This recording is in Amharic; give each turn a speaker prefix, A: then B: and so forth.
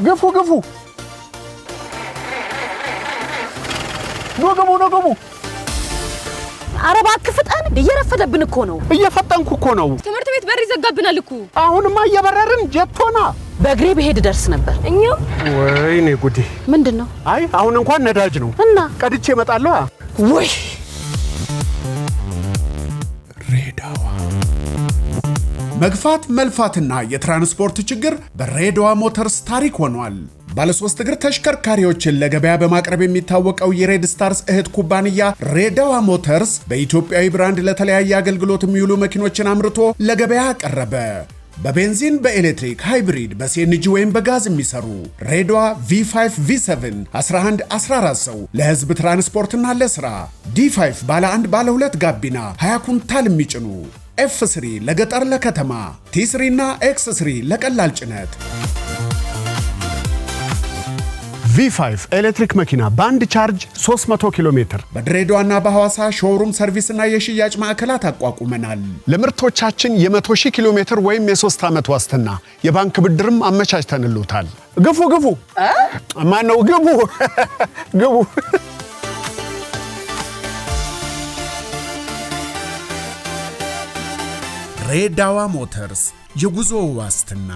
A: ግፉ ኖገቡ
B: አረባክ ፍጠን እየረፈደብን እኮ ነው
A: እየፈጠንኩ እኮ ነው
C: ትምህርት ቤት በር ይዘጋብናል እኮ
A: አሁንማ እየበረርን ጀቶና
B: በእግሬ በሄድ ደርስ ነበር
C: እኛም
A: ወይኔ ጉዴ
B: ምንድነው
A: አይ አሁን እንኳን ነዳጅ ነው
B: እና
A: ቀድቼ እመጣለሁ
B: ወይ
D: ሬዳዋ መግፋት መልፋትና የትራንስፖርት ችግር በሬዳዋ ሞተርስ ታሪክ ሆኗል። ባለ 3 እግር ተሽከርካሪዎችን ለገበያ በማቅረብ የሚታወቀው የሬድ ስታርስ እህት ኩባንያ ሬዳዋ ሞተርስ በኢትዮጵያዊ ብራንድ ለተለያየ አገልግሎት የሚውሉ መኪኖችን አምርቶ ለገበያ አቀረበ። በቤንዚን፣ በኤሌክትሪክ፣ ሃይብሪድ፣ በሲኤንጂ ወይም በጋዝ የሚሰሩ ሬዳዋ V5 V7 11 14 ሰው ለህዝብ ትራንስፖርትና ለስራ D5 ባለ 1 ባለ 2 ጋቢና 20 ኩንታል የሚጭኑ F3 ለገጠር ለከተማ T3 እና X3 ለቀላል ጭነት
A: V5 ኤሌክትሪክ መኪና ባንድ ቻርጅ 300 ኪሎ ሜትር
D: በድሬዳዋና በሐዋሳ ሾውሩም ሰርቪስና የሽያጭ ማዕከላት አቋቁመናል።
A: ለምርቶቻችን የ100,000 ኪሎ ሜትር ወይም የ3 ዓመት ዋስትና የባንክ ብድርም አመቻችተንልዎታል። ግፉ ማን ነው ግቡ
D: ሬዳዋ ሞተርስ የጉዞ ዋስትና